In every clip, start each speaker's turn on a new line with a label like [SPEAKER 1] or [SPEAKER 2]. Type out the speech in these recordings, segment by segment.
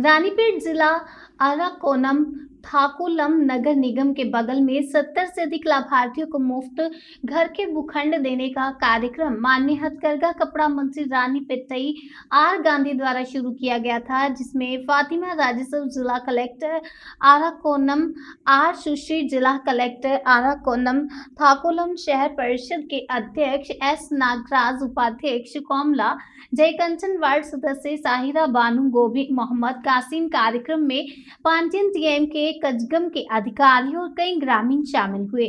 [SPEAKER 1] रानीपेट जिला अराकोनम थाकुलम नगर निगम के बगल में 70 से अधिक लाभार्थियों को मुफ्त घर के भूखंड देने का कार्यक्रम माननीय हथकरघा कपड़ा मंत्री रानी पेट्टई आर गांधी द्वारा शुरू किया गया था, जिसमें फातिमा राजस्व जिला कलेक्टर आराकोनम आर सुश्री जिला कलेक्टर आराकोनम थाकुलम शहर परिषद के अध्यक्ष एस नागराज, उपाध्यक्ष कौमला जयकंचन, वार्ड सदस्य साहिरा बानू, गोभी मोहम्मद कासिम कार्यक्रम में पांचन डीएम के कजगम के अधिकारी और कई ग्रामीण शामिल हुए।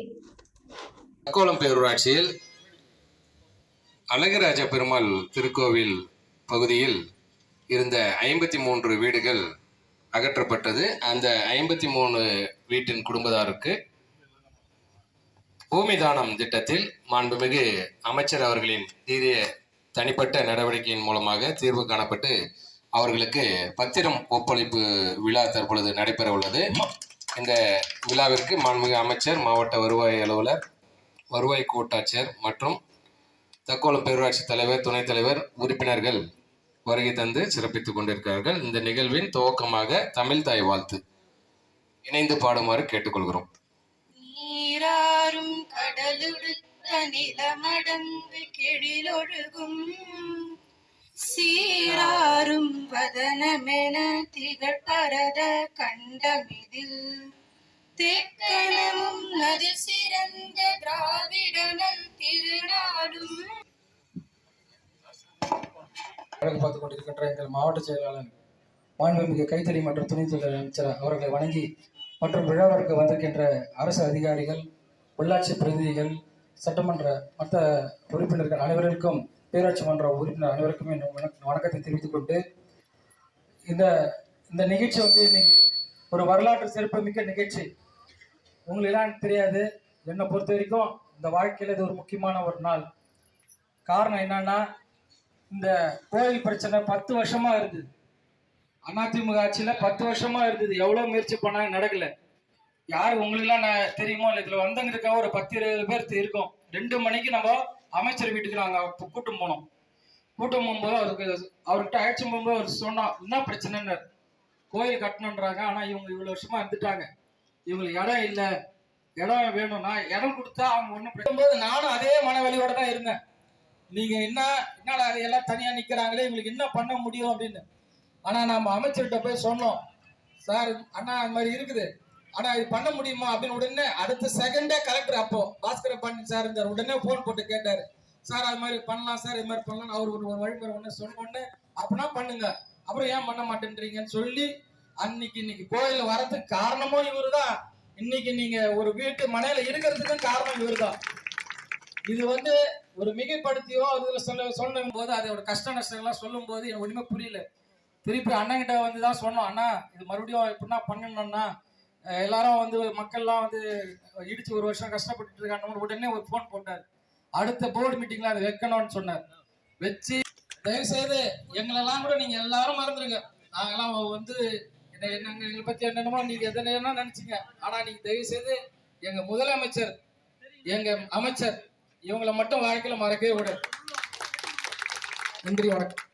[SPEAKER 2] தக்கோலம் பேரூராட்சியில் அழகராஜ பெருமாள் திருக்கோவில் பகுதியில் இருந்த 53 வீடுகள் அகற்றப்பட்டது. அந்த 53 வீட்டின் குடும்பத்தாருக்கு பூமி தானம் திட்டத்தில் மாண்புமிகு அமைச்சர் அவர்களின் தீரிய தனிப்பட்ட நடவடிக்கையின் மூலமாக தீர்வு காணப்பட்டு அவர்களுக்கு பத்திரம் ஒப்பளிப்பு விழா தற்பொழுது நடைபெற உள்ளது. இந்த விழாவிற்கு மாண்புமிகு அமைச்சர், மாவட்ட வருவாய் அலுவலர், வருவாய் கோட்டாட்சியர் மற்றும் தக்கோலம் பேரூராட்சி தலைவர், துணைத் தலைவர், உறுப்பினர்கள் வருகை தந்து சிறப்பித்துக் கொண்டிருக்கிறார்கள். இந்த நிகழ்வின் துவக்கமாக தமிழ் தாய் வாழ்த்து இணைந்து பாடுமாறு கேட்டுக்கொள்கிறோம்.
[SPEAKER 3] நீராறும் கடலுடுத்த நிலமடந்து கெழிலொழுகும் சீராறும் வதனமென திகழ்பரத கண்டமிதில் தெக்கனமும் நதி சிறந்த திராவிடனல் திருநாடும்.
[SPEAKER 4] பார்த்துக் கொண்டிருக்கின்ற எங்கள் மாவட்ட செயலாளர் மாண்புமிகு கைத்தறி மற்றும் துணைத்துறை அமைச்சர் அவர்களை வணங்கி மற்றும் விழாவிற்கு வந்திருக்கின்ற அரசு அதிகாரிகள், உள்ளாட்சி பிரதிநிதிகள், சட்டமன்ற மற்ற உறுப்பினர்கள் அனைவருக்கும், பேராட்சி மன்ற உறுப்பினர் அனைவருக்குமே வணக்கத்தை தெரிவித்துக் கொண்டு இந்த நிகழ்ச்சி இன்னைக்கு ஒரு வரலாற்று சிறப்புமிக்க நிகழ்ச்சி. உங்களெல்லாம் தெரியாது, என்னை பொறுத்த வரைக்கும் இந்த வாழ்க்கையில் இது ஒரு முக்கியமான ஒரு நாள். காரணம் என்னன்னா, இந்த கோயில் பிரச்சனை 10 வருஷமா இருந்தது. அதிமுக ஆட்சியில் 10 வருஷமா இருந்தது. எவ்வளோ முயற்சி பண்ணாங்க, நடக்கல. யார் உங்களெல்லாம் தெரியுமோ இல்லை, இதில் வந்தவங்க ஒரு 10-20 பேர் இருக்கும். 2 மணிக்கு நம்ம அமைச்சர் வீட்டுக்கு நாங்கள் கூட்டம் போனோம். கூட்டம் போகும்போது அவர்கிட்ட அழைச்சி போகும்போது அவர் சொன்னோம், என்ன பிரச்சனைன்னு. கோயில் கட்டணுன்றாங்க, ஆனால் இவங்க இவ்வளோ வருஷமா இருந்துட்டாங்க, இவங்களுக்கு இடம் இல்லை, இடம் வேணும்னா இடம் கொடுத்தா அவங்க ஒன்றும் போது நானும் அதே மனவெளியோட தான் இருந்தேன். நீங்க என்னடா எல்லாம் தனியா நிக்கிறாங்களே, இவங்களுக்கு என்ன பண்ண முடியும் அப்படின்னு. ஆனா நம்ம அமைச்சர்கிட்ட போய் சொன்னோம், சார் அண்ணா அது மாதிரி இருக்குது, ஆனா இது பண்ண முடியுமா அப்படின்னு. உடனே அடுத்த செகண்டே கலெக்டர், அப்போ பாஸ்கர பாண்டியன் சார் இருந்தார், உடனே போன் போட்டு கேட்டாரு, சார் அது மாதிரி பண்ணலாம் சார், இது மாதிரி பண்ணலாம். அவர் ஒரு வழிமுறை ஒன்று சொன்ன அப்படின்னா பண்ணுங்க, அப்புறம் ஏன் பண்ண மாட்டேன்றீங்கன்னு சொல்லி இன்னைக்கு கோயில வரதுக்கு காரணமும் இவரு தான். இன்னைக்கு நீங்க ஒரு வீட்டு மனையில இருக்கிறதுக்கும் காரணம் இவரு தான். இது ஒரு மிகைப்படுத்தியோ அதுல சொல்லும் போது அதோட கஷ்ட நஷ்டங்கள்லாம் சொல்லும் போது எனக்கு ஒண்ணுமே புரியல. திருப்பி அண்ணன்கிட்ட தான் சொன்னோம், அண்ணா இது மறுபடியும் எப்படின்னா பண்ணணும்னா, எல்லாரும் மக்கள்லாம் இடிச்சு 1 வருஷம் கஷ்டப்பட்டு இருக்காங்க. உடனே ஒரு போன் போட்டார், அடுத்த போர்டு மீட்டிங்ல அதை வைக்கணும்னு சொன்னார். வச்சு தயவு செய்து எங்களெல்லாம் கூட நீங்க எல்லாரும் மறந்துருங்க. நாங்கெல்லாம் எங்களை பத்தி என்னென்னமோ நீங்க எதனா நினைச்சீங்க. ஆனா நீங்க தயவு செய்து எங்க முதலமைச்சர், எங்க அமைச்சர், இவங்களை மட்டும் வாழ்க்கையில மறக்கவே விட. நன்றி, வணக்கம்.